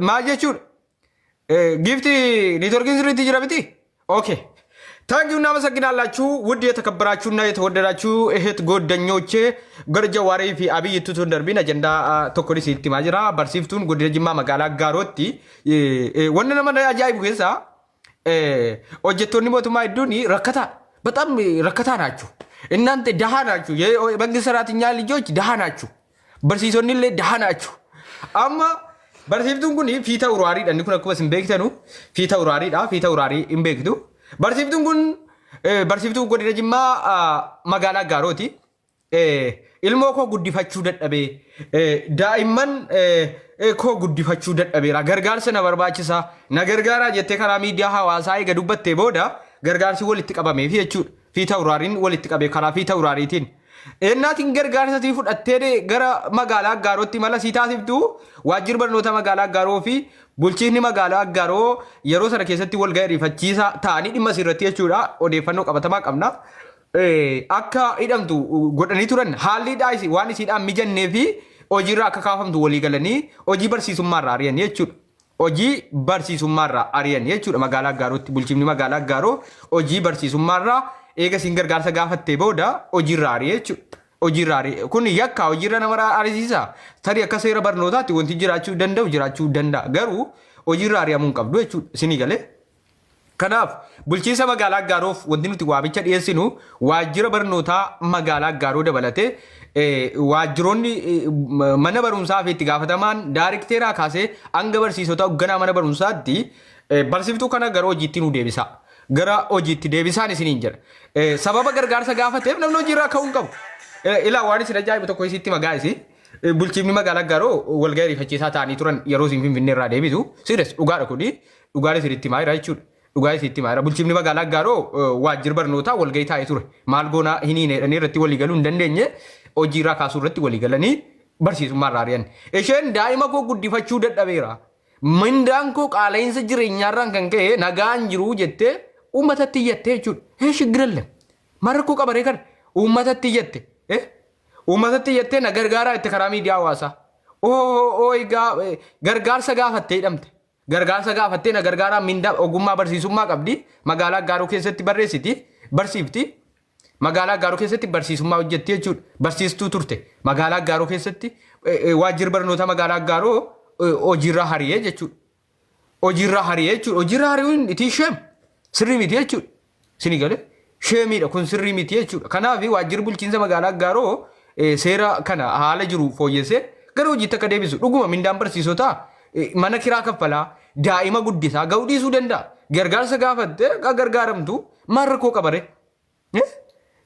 maal jechuudha gifti niitoorkiin sirriitti jira miti okay ታንኪዩ እናመሰግናላችሁ ውድ የተከበራችሁና የተወደዳችሁ እህት ጎደኞቼ ገርጀ ዋሪ ፊ አብይ ቱቱን ደርቢን አጀንዳ ቶኮሪስ ኢትማጅራ በርሲፍቱን ጉድ ጅማ መጋላ ጋሮቲ ወንነ ማን አጃይቡ ጌሳ ኦጀቶኒ ሞቱማ ይዱኒ ረከታ በጣም ረከታ ናችሁ እናንተ ደሃ ናችሁ የመንግስት ሰራተኛ ልጆች ደሃ ናችሁ በርሲሶኒ ላይ ደሃ ናችሁ አማ በርሲፍቱን ጉኒ ፊታ ውራሪ ደንኩ ነኩበስ ኢምቤክተኑ ፊታ ውራሪ ዳ ፊታ ውራሪ ኢምቤክቱ Barsiiftuun kun barsiiftuu godina Jimmaa magaalaa Gaarooti. Ilmoo koo guddifachuu dadhabee daa'imman koo guddifachuu dadhabeera. Gargaarsa na barbaachisa. Na gargaaraa jettee karaa miidiyaa hawaasaa eega dubbattee booda gargaarsi walitti qabameef jechuudha. Fiita uraariin walitti qabee karaa fiita uraariitiin. Ennaatiin gargaarsatii fudhattee gara magaalaa Gaarootti mala sii taasiftu waajjira barnoota magaalaa Gaaroo fi bulchiinni magaalaa Gaaroo yeroo sana keessatti wal ga'ii rifachiisa ta'anii dhimma sirratti jechuudha odeeffannoo qabatamaa qabna. Akka hidhamtu godhanii turan haalli dhaayisi waan isiidhaan mijannee fi hojiirraa akka kaafamtu walii galanii hojii barsiisummaarraa ari'an jechuudha. Hojii barsiisummaarraa ari'an jechuudha magaalaa Gaarootti bulchiinni magaalaa Gaaroo hojii barsiisummaarraa eega siin gargaarsa gaafattee booda hojiirraa ari'e jechuudha. Hojiirraa ari'e kun yakka hojiirra nama ariisiisa. Tarii akka seera barnootaatti wanti jiraachuu danda'a garuu hojiirraa ari'amuu hin qabdu jechuudha isinii galee. Kanaaf bulchiinsa magaalaa Gaaroof wanti nuti waamicha dhiyeessinu waajjira barnootaa magaalaa Gaaroo dabalatee waajjiroonni mana barumsaa fi itti gaafatamaan daarikteeraa kaasee hanga barsiisota hoogganaa mana barumsaatti barsiiftuu kana gara hojiitti nu deebisa. Gara hojiitti deebisaan isiniin jedha. Sababa gargaarsa gaafateef namni hojiirraa ka'uu hin qabu. Ilaa waan isin ajaa'ibu tokko isitti magaa'isi. Bulchiinni magaalaa Gaaroo walga'ii rifachiisaa ta'anii turan yeroo isin Finfinnee irraa deebitu. Sirees dhugaadha kuni dhugaan isinitti maayira jechuudha. Dhugaa isitti maayira. Bulchiinni magaalaa Gaaroo waajjira barnootaa walga'ii taa'ee ture. Maal goonaa hin hineedhanii irratti walii galuu hin dandeenye hojiirraa kaasuu irratti walii galanii barsiisummaarraa ari'an. Isheen daa'ima koo guddifachuu dadhabeera. Mindaan koo qaala'insa jireenyaarraan kan ka'e nagaan jiru jettee uummatatti iyyattee jechuudha. Shigirallee marrakkoo qabaree kan uummatatti iyyatte. Uummatatti iyyattee na gargaaraa itti karaa miidiyaa hawaasaa. Gargaarsa gaafattee hidhamte. Gargaarsa gaafattee na gargaaraa mindaa ogummaa barsiisummaa qabdi. Magaalaa Gaaroo keessatti barreessiti. Barsiifti. Magaalaa Gaaroo keessatti barsiisummaa hojjetti jechuudha. Barsiistuu turte. Magaalaa Gaaroo keessatti waajjira barnoota magaalaa Gaaroo hojiirraa hari'ee jechuudha. Hojiirraa hari'ee jechuudha. Hojiirraa hari'uun itti sheem. Sirrii miti jechuudha. Isinii galee sheemiidha kun sirrii miti jechuudha. Kanaaf waajjirri bulchiinsa magaalaa Gaaroo seera kana haala jiru fooyyessee gara hojiitti akka deebisu dhuguma mindaan barsiisotaa mana kiraa kaffalaa daa'ima guddisaa ga'uu dhiisuu danda'a. Gargaarsa gaafattee gargaaramtu marrakkoo qabare.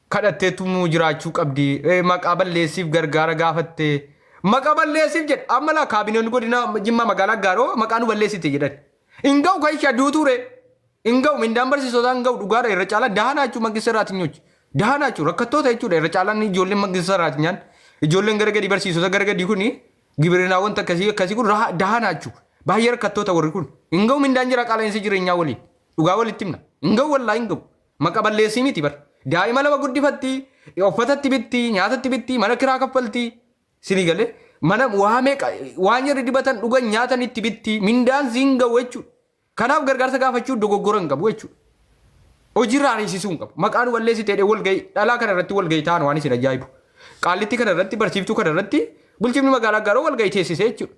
Kadhatteetu jiraachuu qabdi. Maqaa balleessiif gargaara gaafattee maqaa balleessiif jedha. Amma laa kaabinoonni godina Jimmaa magaalaa Gaaroo maqaa nu balleessite jedhan. Hin ga'u kan ishee adduu ture. Hin ga'u mindaan barsiisotaa hin ga'u dhugaadha irra caalaa dahanaa jechuun mangista irraatinyooti. Dahanaa jechuun rakkattoota jechuudha irra caalaan ijoolleen mangista irraatinyaan ijoolleen gara gadii barsiisota gara gadii kuni gibirinaa wanta akkasii kun dahanaa jechuudha. Baay'ee rakkattoota warri kun hin ga'u mindaan jira qaala'insa jireenyaa waliin dhugaa walitti himna hin ga'u wallaa hin ga'u maqa balleessii miti bara daa'ima lama guddifatti uffatatti bitti nyaatatti bitti mana kiraa kaffalti sinii galee mana waan yeroo dibatan dhugan nyaatanitti bitti mindaan siin ga'u jechuudha. Kanaaf gargaarsa gaafachuu dogoggora hin qabu jechuudha. Hojiirraa ariisisuu hin qabu. Maqaan balleessitee walga'ii dhalaa kana irratti walga'ii ta'an waan isin ajaa'ibu. Qaallitti kana irratti barsiiftuu kana irratti bulchiinni magaalaa Gaaroo walga'ii teessisee jechuudha.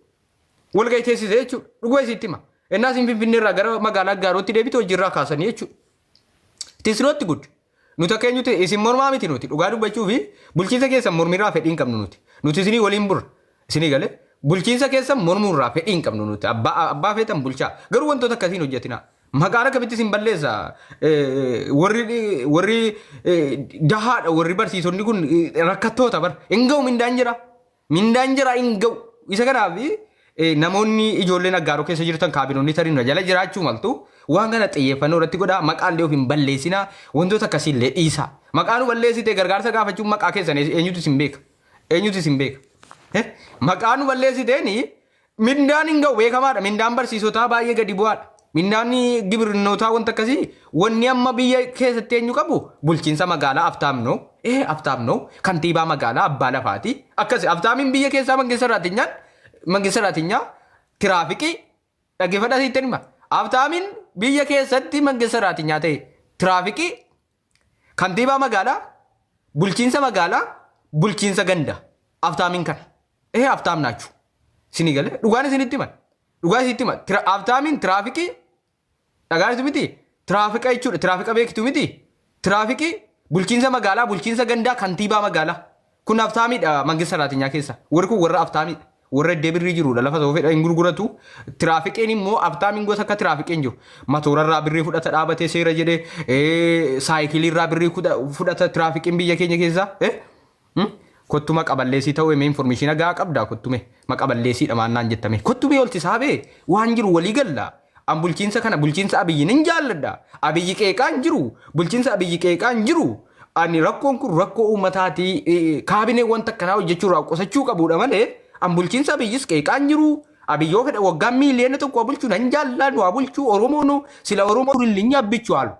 Walga'ii teessisee jechuudha. Dhuguma isitti hima. Innaa isin Finfinnee irraa gara magaalaa Gaarootti deebitu hojiirraa kaasanii jechuudha. Tisnootti guddi. Nuti akka eenyuti isin mormaa miti nuti dhugaa dubbachuu fi bulchiinsa keessan mormiirraa fedhii hin qabnu nuti. Nuti isinii waliin burra. Isinii galee bulchiinsa keessan mormuurraa fedhii hin qabnu nuti. Abbaa feetan bulchaa. Garuu wantoota akkasiin hojjetina. Maqaan akkamitti isin balleessa warri dahaadha warri barsiisonni kun rakkattoota bar hin ga'u mindaan jira hin ga'u isa kanaaf namoonni ijoolleen Gaaroo keessa jirtan kaabinoonni tarii jala jiraachuu maltu waan kana xiyyeeffannoo irratti godhaa maqaan of hin balleessinaa wantoota akkasiillee dhiisaa maqaan balleessite gargaarsa gaafachuun maqaa keessan eenyutu isin beeka maqaan balleessiteen mindaan hin ga'u beekamaadha mindaan barsiisotaa baay'ee gadi bu'aadha. Mindaan gibirnootaa wanta akkasii wanni amma biyya keessatti eenyu qabu bulchiinsa magaalaa aftaamnoo kantiibaa magaalaa abbaa lafaati akkasi aftaamiin biyya keessaa mangista irraatinyaa Tiraafikii dhaggeeffadhaa sitti hima. Abtaamin biyya keessatti mangisaraati nyaate tiraafikii kantiibaa magaalaa bulchiinsa magaalaa bulchiinsa ganda abtaamin kan abtaam naachu sini gale dhugaan isinitti himan dhugaan isinitti himan abtaamin tiraafikii dhagaanitu miti tiraafika jechuudha tiraafika beektu miti tirafikii bulchiinsa magaalaa bulchiinsa gandaa kantiibaa magaalaa kun abtaamidha mangisaraati nyaa keessa warri kun warra abtaamidha. Warra deebirri jirudha lafa ta'uu fedha hin gurguratu tiraafikiin immoo abtaamin gosa akka tiraafikiin jiru motorarraa birrii fudhata dhaabatee seera jedhee saayikiliirraa birrii fudhata tiraafikiin biyya keenya keessa kottu maqaballeessii ta'uu himee informeeshina gaa qabdaa kottume maqaballeessiidha maannaan jettame kottumee olti saabee waan jiru walii galla an bulchiinsa kana bulchiinsa abiyyiin hin jaalladha abiyyi qeeqaan jiru bulchiinsa abiyyi qeeqaan jiru ani rakkoon kun rakkoo uummataati kaabinee wanta akkanaa hojjechuurraa qusachuu qabudha malee. An bulchiinsa abiyyis qeeqaan jiru abiyyoo fedha waggaa miiliyoona tokko bulchuu nan jaalladhu waa bulchuu Oromoon sila Oromoo hin yabbichu haalu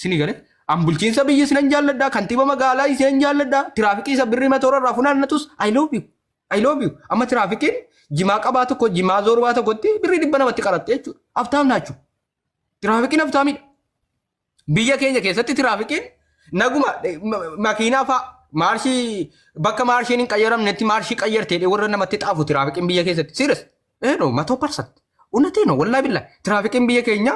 sini gale an bulchiinsa abiyyis nan jaalladha kantiiba magaalaa isee nan jaalladha tiraafikii isa birrii motorarraa funaannatus I love you amma tiraafikiin jimaa qabaa tokko jimaa zorbaa tokkotti birrii 100 namatti qaratte jechuudha abtaam naachu tiraafikiin abtaamidha biyya keenya keessatti tiraafikiin naguma makiinaa fa'a. Marshii bakka marshiin hin qayyaramnetti marshii qayyartee warra namatti xaafu tiraafikiin biyya keessatti serious no 100% unnatee no wallahi billahi tiraafikiin biyya keenya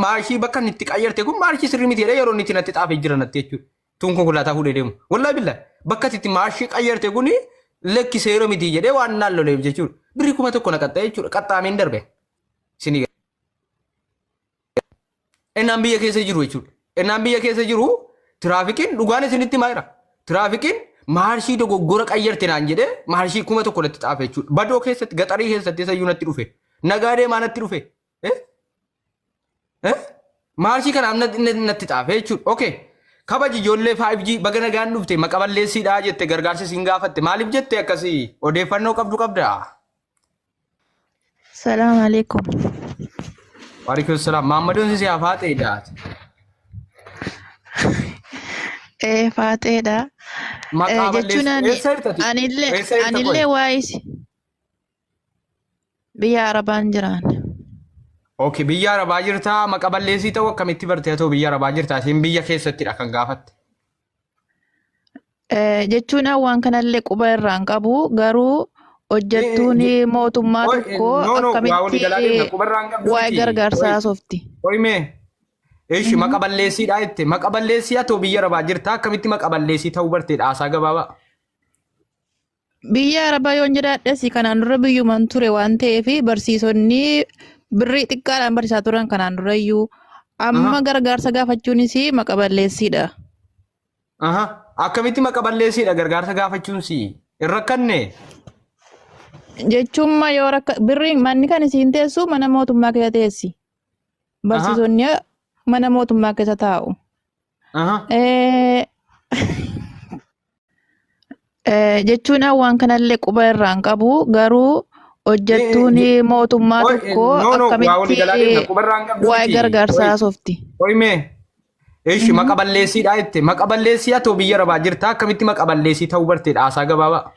marshii bakka itti qayyarte kun marshii sirrii miti yeroo inni itti xaafee jiranatti jechuudha tun konkolaataa fuudhee deemu wallahi billahi bakka itti marshii qayyarte kun lekki seera miti jedhee waan naalloleef jechuudha birrii 1,000 naqaxxee jechuudha qaxxaameen darbe sinii enaan biyya keessa jiru jechuudha enaan biyya keessa jiru tiraafikiin dhugaan isinitti maayira. Tiraafikiin marshii dogoggora qayyarte naan jedhee marshii 1,000 natti xaafe jechuudha. Badoo keessatti gaxarii keessatti isa natti dhufe. Nagaadee maa natti dhufe? Marshii kanaaf natti xaafe jechuudha. Okay. Kabaji ijoollee 5G baga nagaan dhufte maqaballeessiidhaa jette gargaarsa siin gaafatte maaliif jette akkasii odeeffannoo qabdaa? Salaam alaikum. Waalaikum salaam. Maammadoon si afaa ta'edha. Faateedha. Jechuun anillee waayisi biyya Arabaan jiraan. Okay, biyya Arabaa jirtaa maqaballeessii ta'uu akkamitti bartee ta'u biyya Arabaa jirtaa isin biyya keessattidha kan gaafatte. Jechuun waan kanallee quba irraan qabu garuu hojjettuun mootummaa tokko akkamitti waa'ee gargaarsaa softi. Eeshi maqaballeessiidhaa jette maqaballeessii haa ta'u biyya Arabaa jirtaa akkamitti maqaballeessii ta'uu barteedha haasaa gabaabaa. Biyya Arabaa yoon jedhaadhes kanaan dura biyyuman ture waan ta'eef barsiisonni birrii xiqqaadhaan barsiisaa turan kanaan durayyuu amma gargaarsa gaafachuunis maqaballeessiidha. Akkamitti maqaballeessiidha gargaarsa gaafachuunis hin rakkanne. Jechuun yoo birrii manni kan isiin teessu mana mootummaa keessa teessi. Barsiisonni mana mootummaa keessa taa'u. Jechuun waan kanallee quba irraan qabu garuu hojjettuun mootummaa tokko akkamitti waa'ee gargaarsaa softi. Eeshi maqaballeessiidhaa jette maqaballeessii haa ta'u biyya Arabaa jirtaa akkamitti maqaballeessii ta'uu barteedha haasaa gabaabaa.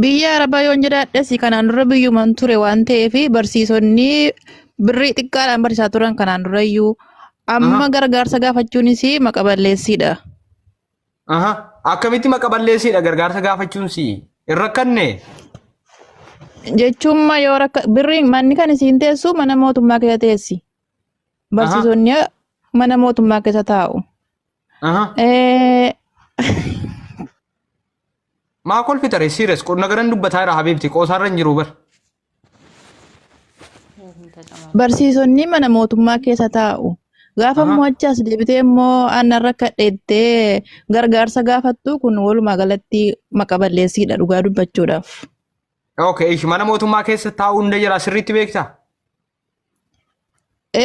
Biyya Arabaa yoon jedhaadhes kanaan dura biyyuman ture waan ta'eef barsiisonni birrii xiqqaadhaan barsiisaa turan kanaan durayyuu amma gargaarsa gaafachuunis maqaballeessiidha. Akkamitti maqaballeessiidha gargaarsa gaafachuunis hin rakkanne. Jechuun yoo birrii manni kan isiin teessu mana mootummaa keessa teessi. Barsiisonni mana mootummaa keessa taa'u. Maa kolfitare serious qonna garan dubbataa jira habiibti qoosaarra hin jiru bar. Barsiisonni mana mootummaa keessa taa'u. Gaafa mo'achaas deebitee immoo aannan rakkadheettee gargaarsa gaafattu kun walumaa galatti maqaballeessiidha dhugaa dubbachuudhaaf. Okay, mana mootummaa keessa taa'uu hunda jira sirriitti beektaa?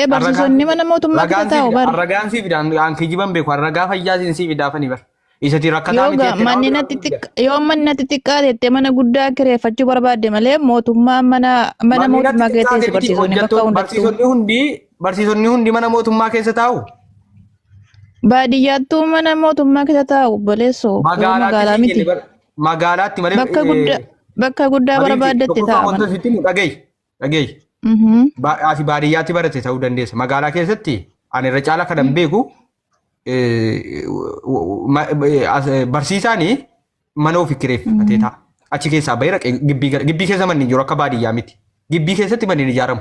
Barsiisonni mana mootummaa keessa taa'u bar. Ragaan si fidaan aan kijiban beeku ragaa fayyaa si fidaafani bar. Isati rakkataa miti. Yoo manni xixiqqaa teettee mana guddaa kireeffachuu barbaadde malee mootummaa mana mootummaa keessa teessi barsiisonni bakka hundattuu. Barsiisonni hundi mana mootummaa keessa taa'u. Baadiyyaattuu mana mootummaa keessa taa'u obboleessoo magaalaa miti. Magaalaatti malee. Bakka guddaa. bakka guddaa barbaaddetti Tokkoffaa ta'a wanta mana. sitti dhagayi. Ati baadiyyaatti baratte ta'uu dandeessa. Magaalaa keessatti ani irra caalaa kan beeku barsiisaanii mana ofii kireeffatee ta'a. Achi keessaa bahee gibbii keessa manni jiru akka baadiyyaa miti. Gibbii keessatti manni ijaaramu.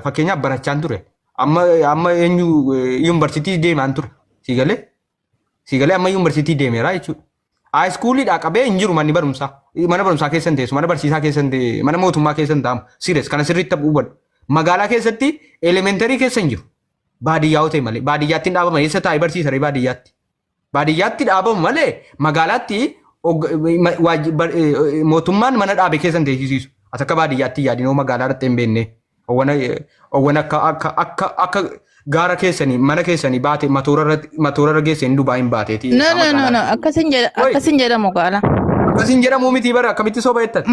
Fakkeenyaaf barachaan ture. Amma eenyu yuunivarsiitii deemaan ture. Siigalee amma yuunivarsiitii deemeera jechuudha. Haayiskuuliidhaa qabee hin jiru manni barumsaa. Mana barumsaa keessa hin teessu. Mana barsiisaa keessa hin teessu. Mana mootummaa keessa hin taa'amu. Sirees kana sirriitti hubadhu. Magaalaa keessatti elementarii keessa hin jiru. Baadiyyaa ta'e malee. Baadiyyaatti hin dhaabamu. Eessa taa'ee barsiisa baadiyyaatti? Baadiyyaatti dhaabamu malee magaalaatti mootummaan mana dhaabe keessa hin teessisiisu. As akka baadiyyaatti yaadinoo magaalaa irratti hin beekne. Owwan akka gaara keessanii mana keessanii baate matoorarra geessanii Dubaa hin baateeti. No. Akkasin jedhamu qaala. Akkasiin jedhamu miti bara akkamitti soba jettan?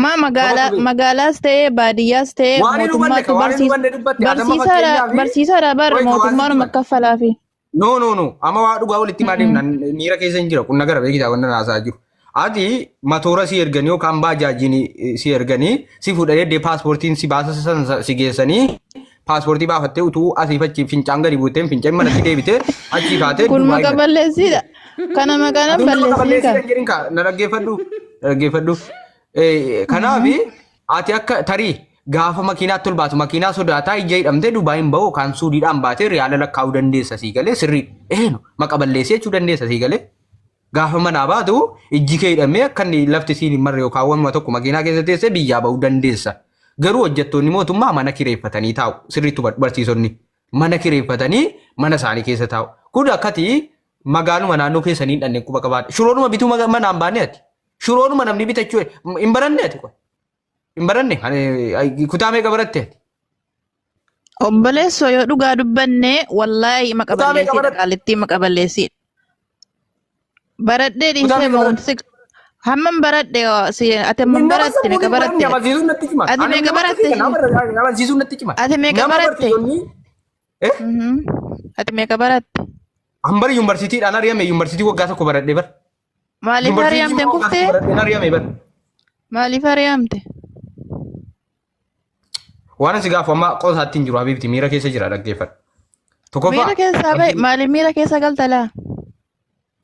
Magaalaas ta'ee baadiyyaas ta'ee mootummaatti barsiisaadha bara mootummaanuma kaffalaafi. No. Amma waa dhugaa walitti maadimna miira keessa hin jira kun nagara beekisaa wanta naasaa jiru. Ati matoora si erganii yookaan baajaajiin si erganii si fuudhanii paaspoortiin si baasa si geessanii paaspoortii baafattee utuu asii fachi fincaan gadi buuteen fincaan manatti deebitee achi kaatee. Kun maqaa balleessiidha. Kana maqaan balleessii kan. Na dhaggeeffadhu. Kanaaf ati akka tarii gaafa makiinaatti ol baatu makiinaa sodaataa ija hidhamtee Dubaa hin bahu kan suudiidhaan baatee riyaala lakkaa'uu dandeessa sii galee sirrii maqaa balleessii jechuu dandeessa sii galee. Gaafa manaa baatu ijji kee hidhamee akka lafti siin hin marre yookaan wanta tokko makiinaa keessa teessee biyyaa bahuu dandeessa. Garuu hojjettoonni mootummaa mana kireeffatanii taa'u. Sirriitti barsiisonni mana kireeffatanii mana isaanii keessa taa'u. Kun akkati magaaluma naannoo keessanii hin dhanne quba qabaadha. Shiroonuma bituu manaan baanee ati. Shiroonuma namni bitachuu hin baranne ati. Hin baranne kutaa meeqa baratte ati? Obboleessoo yoo dhugaa dubbanne wallaahi maqa balleessiidha qaalittii maqa balleessiidha. Baradhee dhiisee mo'umsi hamman baradhe ati hamman baratte meeqa baratte ati meeqa baratte ati meeqa baratte ati meeqa baratte hambari yuunivarsiitiidhaan ari'ame yuunivarsiitii waggaa tokko baradhee bar maaliif ari'amte kuftee maaliif ari'amte waan asi gaafa amma qoosaatti hin jiru habiibti miira keessa jira dhaggeeffadhu miira keessa bahe maaliif miira keessa galtalaa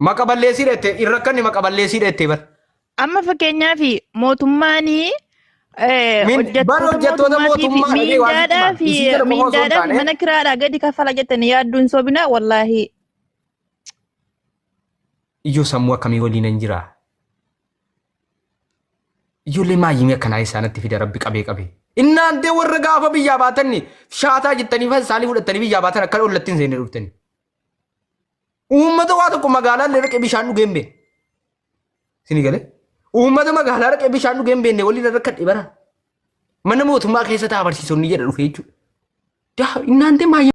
Maqaa balleessii dheettee irra akkanni maqaa balleessii dheettee bar. Amma fakkeenyaaf mootummaanii hojjettoota mootummaa miindaadhaaf mana kiraadhaa gadi kaffala jettanii yaadduun sobina wallaahi. Iyyoo sammuu akkamii waliin hin jira. Ijoollee maayyimii akkanaa isaanitti fida rabbi qabee. Innaantee warra gaafa biyyaa baatanni shaataa jettanii saalii fudhattanii biyyaa baatan akka ollatti hin seenne dhuftani. Uummata waa tokko magaalaa illee dhaqee bishaan dhugee hin beekne. Sini galee? Uummata magaalaa dhaqee bishaan dhugee hin beekne waliin irra kadhee bara. Mana mootummaa keessa taa'aa barsiisonni jedha dhufe jechuudha. Innaantee maayyimii.